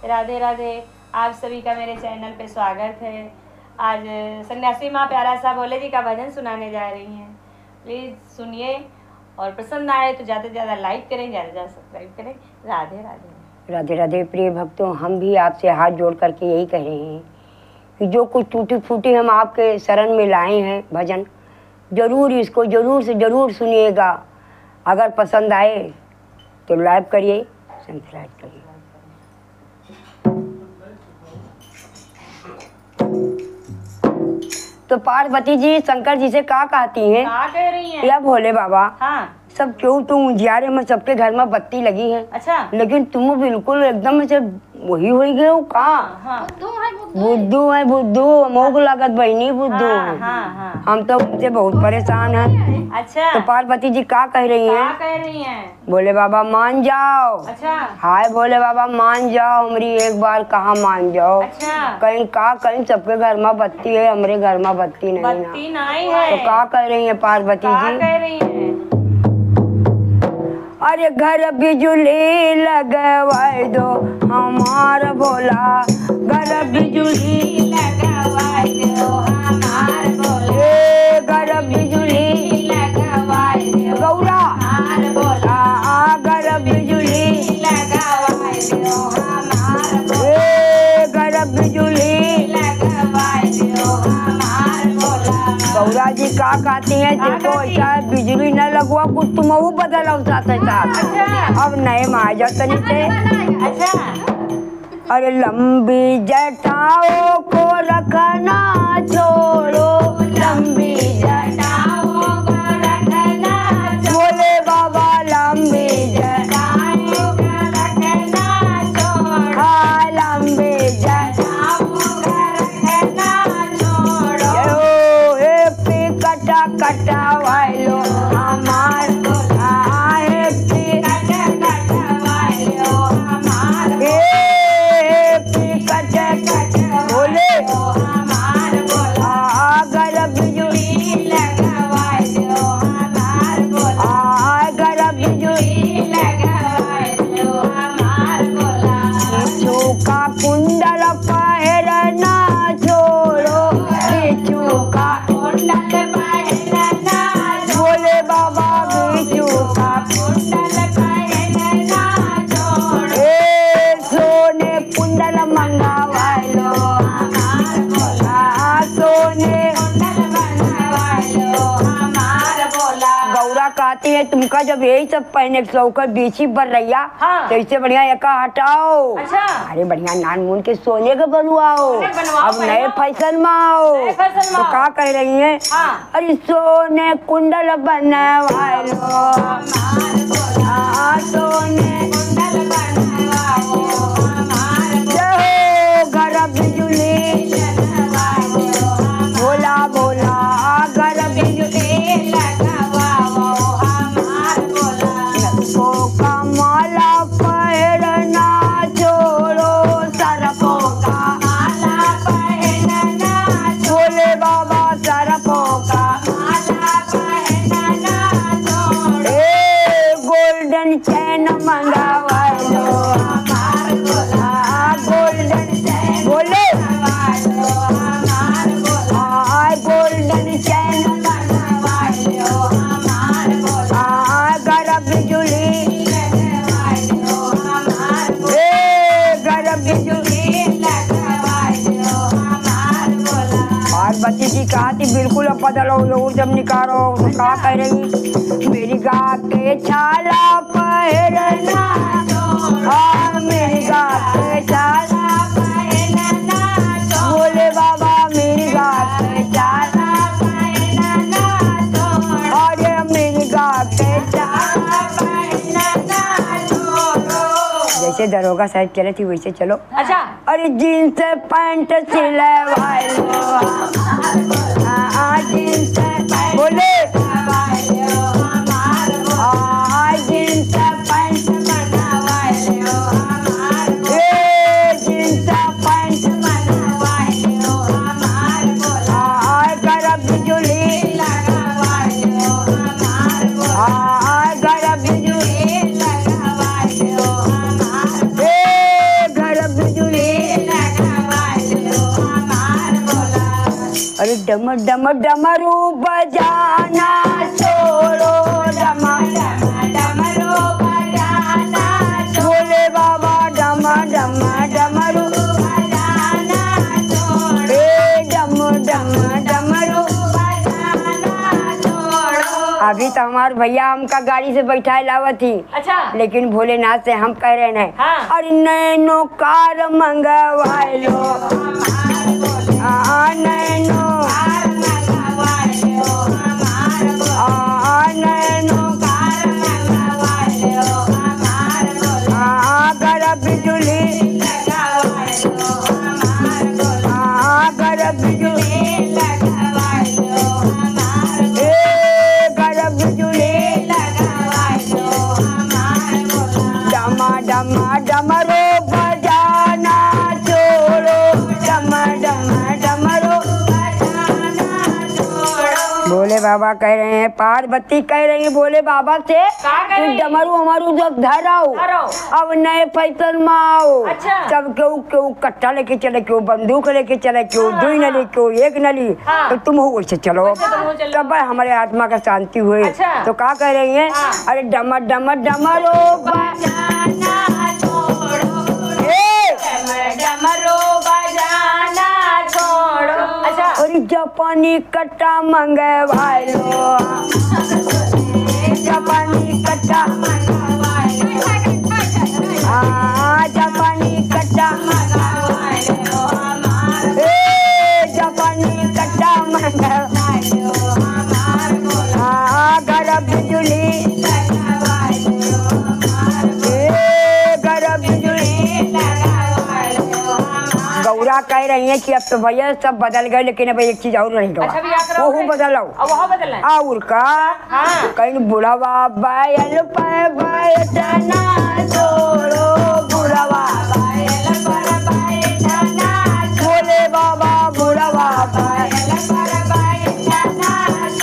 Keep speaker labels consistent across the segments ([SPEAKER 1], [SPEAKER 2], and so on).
[SPEAKER 1] राधे राधे। आप सभी का मेरे चैनल पे स्वागत है। आज सन्यासी माँ प्यारा सा भोले जी का भजन सुनाने जा रही हैं। प्लीज़ सुनिए और पसंद आए तो ज़्यादा से ज़्यादा लाइक करें, ज़्यादा से ज़्यादा सब्सक्राइब करें। राधे राधे।
[SPEAKER 2] राधे राधे। प्रिय भक्तों, हम भी आपसे हाथ जोड़ करके यही कह रहे हैं कि जो कुछ टूटी फूटी हम आपके शरण में लाए हैं भजन, ज़रूर इसको ज़रूर से ज़रूर सुनिएगा। अगर पसंद आए तो लाइक करिए, सब्सक्राइब करिए। तो पार्वती जी शंकर जी से क्या कहती हैं?
[SPEAKER 1] क्या कह रही हैं?
[SPEAKER 2] या भोले बाबा,
[SPEAKER 1] हाँ
[SPEAKER 2] सब क्यों तुम उजियारे में सबके घर में बत्ती लगी है,
[SPEAKER 1] अच्छा,
[SPEAKER 2] लेकिन तुम बिल्कुल एकदम से वही हो गए हो। कहाँ
[SPEAKER 1] हाँ
[SPEAKER 2] बुद्धू है, बुद्धू मोग लागत बहनी बुद्धू है।
[SPEAKER 1] हाँ।
[SPEAKER 2] हम तो उनसे बहुत परेशान हैं।
[SPEAKER 1] अच्छा,
[SPEAKER 2] तो पार्वती जी क्या कह रही
[SPEAKER 1] क्या
[SPEAKER 2] हैं?
[SPEAKER 1] कह रही हैं?
[SPEAKER 2] भोले बाबा मान जाओ।
[SPEAKER 1] अच्छा
[SPEAKER 2] हाय भोले बाबा मान जाओ, हमारी एक बार कहाँ मान जाओ।
[SPEAKER 1] अच्छा,
[SPEAKER 2] कहीं सबके घर में बत्ती है, हमारे घर में बत्ती नहीं ना।
[SPEAKER 1] बत्ती नहीं है।
[SPEAKER 2] तो क्या कह रही है पार्वती
[SPEAKER 1] क्या
[SPEAKER 2] जी?
[SPEAKER 1] कह रही हैं?
[SPEAKER 2] अरे घर बिजुली लगवाई दो हमार भोला, घर बिजुली
[SPEAKER 1] लगवाई दो हमार भोला,
[SPEAKER 2] घर बिजुली
[SPEAKER 1] लगवाई दो
[SPEAKER 2] गौरा
[SPEAKER 1] हमार भोला,
[SPEAKER 2] घर बिजुली
[SPEAKER 1] लगवाई दो हमार भोला,
[SPEAKER 2] घर बिजुली।
[SPEAKER 1] लगवाई दो हमार भोला।
[SPEAKER 2] गौरा जी क्या कहती हैं? देखो ऐसा बिजली न लगवा कुछ तुम वो बदलो साथ साथ। अब नए माजा तनी से।
[SPEAKER 1] अच्छा,
[SPEAKER 2] अरे लंबी जटाओं को रखना छोड़ो, लंबी
[SPEAKER 1] जटाओं को रखना छोड़ो,
[SPEAKER 2] भोले बाबा लंबी
[SPEAKER 1] जटाओं को रखना छोड़ो,
[SPEAKER 2] हाँ लंबी
[SPEAKER 1] जटाओं को रखना छोड़ो,
[SPEAKER 2] कटा कटा वालो हमार कुंडल पहरना छोड़ो, बिच्छू का कुंडल पहरना, भोले बाबा बिच्छू का कुंडल पहरना छोड़ो, सोने कुंडल मंगावा लो हमार भोला, सोने कुंडल मंगावा लो हमार भोला। गौरा कहती है तुमका जब यही सब पहने के शौक बीची बर रैया,
[SPEAKER 1] हाँ।
[SPEAKER 2] तो इससे बढ़िया एका हटाओ।
[SPEAKER 1] अच्छा,
[SPEAKER 2] अरे बढ़िया नान मून के सोने के बनवाओ, अब नए फैशन में आओ। तो क्या कह रही है?
[SPEAKER 1] हाँ।
[SPEAKER 2] अरे सोने कुंडल बनवा लो
[SPEAKER 1] हमार भोला,
[SPEAKER 2] सोने
[SPEAKER 1] कुंडल बनवाओ हमार
[SPEAKER 2] जय घर बिजुली
[SPEAKER 1] लगवाओ,
[SPEAKER 2] भोला भोला घर बिजुली
[SPEAKER 1] लगवाओ हमार भोला,
[SPEAKER 2] सर्पों का माला पहनना छोड़ो, सर्पों का
[SPEAKER 1] माला पहनना
[SPEAKER 2] भोले बाबा सर्पों का
[SPEAKER 1] माला पहनना छोड़ो,
[SPEAKER 2] गोल्डन चैन मंगावा लो
[SPEAKER 1] हमार भोला,
[SPEAKER 2] गोल्डन चैन बोले
[SPEAKER 1] लगवाओ हमार भोला,
[SPEAKER 2] गोल्डन चैन
[SPEAKER 1] लगवाओ हमार भोला,
[SPEAKER 2] घर बिजुली
[SPEAKER 1] लगवाओ हमार भोला,
[SPEAKER 2] घर बिजुली।
[SPEAKER 1] लगवाओ हमार भोला।
[SPEAKER 2] पार्वती जी कहा थी बिल्कुल अब बदलो जरूर जब निकालो। तो कहा कह रही मेरी गा के छाला पहनना, मेरी गा के छाला
[SPEAKER 1] पहनना
[SPEAKER 2] भोले बाबा मेरी गा के छाला
[SPEAKER 1] पहनना
[SPEAKER 2] अरे मेरी गा के छाला।
[SPEAKER 1] पहनना छोड़ो।
[SPEAKER 2] जैसे दरोगा साहब चले थी वैसे चलो।
[SPEAKER 1] अच्छा,
[SPEAKER 2] अरे जीन्स पैंट सिलवा लो जीन्स बोले जीन्स पैंट जीन्स पैंट घर बिजुली घर बिजुली अरे डम डम डमरू बजाना छोड़ो, डम डम डमरू बजाना, भोले बाबा डम डम डमरू बजाना छोड़ो, डम डम डमरू बजाना छोड़ो। अभी तो हमारे भैया हमका गाड़ी से बैठाए लावत थी।
[SPEAKER 1] अच्छा।
[SPEAKER 2] लेकिन भोलेनाथ से हम कह रहे हैं
[SPEAKER 1] हाँ।
[SPEAKER 2] अरे नैनो कार मंगवाए लो, नैनो घर बिजली, घर बिजली, घर बिजली, डमा डमा डमरू बजाना छोड़ो, डम डम डमरू बजाना छोड़ो। भोले बाबा कह रहे हैं, पार्वती कह रही है भोले बाबा से कि डमरू हमारू जब धराओ, अब नए फैसल में आओ।
[SPEAKER 1] अच्छा।
[SPEAKER 2] सब क्यों कट्टा लेके चले, क्यों बंदूक लेके चले, क्यों दुई नली, क्यों एक नली, तो तुम हो वैसे चलो, तब हमारे आत्मा का शांति हुए।
[SPEAKER 1] अच्छा।
[SPEAKER 2] तो क्या कह रही है, अरे डम डम डमरू बजाना छोड़ो,
[SPEAKER 1] डमरू बजाना छोड़ो। अच्छा।
[SPEAKER 2] और जापानी कट्टा मंगवाए लो, जापानी कट्टा, जापानी कट्टा, जापानी कट्टा मंगवाए लो, घर बिजली, घर बिजली। गौरा कह रही है कि अब तो भैया सब बदल गए, लेकिन अब एक चीज और नहीं
[SPEAKER 1] अच्छा भैया करो,
[SPEAKER 2] वो बदलाओ,
[SPEAKER 1] वहाँ बदलना है।
[SPEAKER 2] और का
[SPEAKER 1] हाँ।
[SPEAKER 2] कहीं बुढ़ावा बैल पे बैठना छोड़ो, बुढ़ावा बैल पर बैठना, भोले बाबा बुढ़ावा बैल पर बैठना,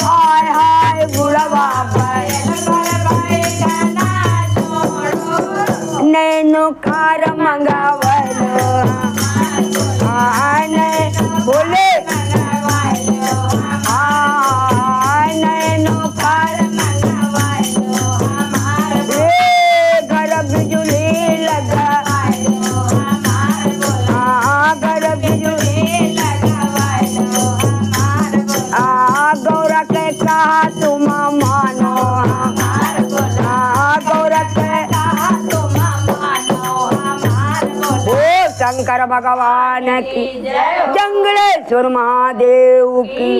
[SPEAKER 2] हाय हाय बुढ़ावा बैल पर बैठना छोड़ो, नैनो कार मंगावलो, बोले नैनो कार घर बिजली लगा, घर बिजली गौरा के कहा तुम मानो, गौरा के कहा तुम मानो, शंकर भगवान की जंगलेश्वर महादेव की,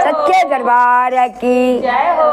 [SPEAKER 2] सच्चे दरबार की जय हो।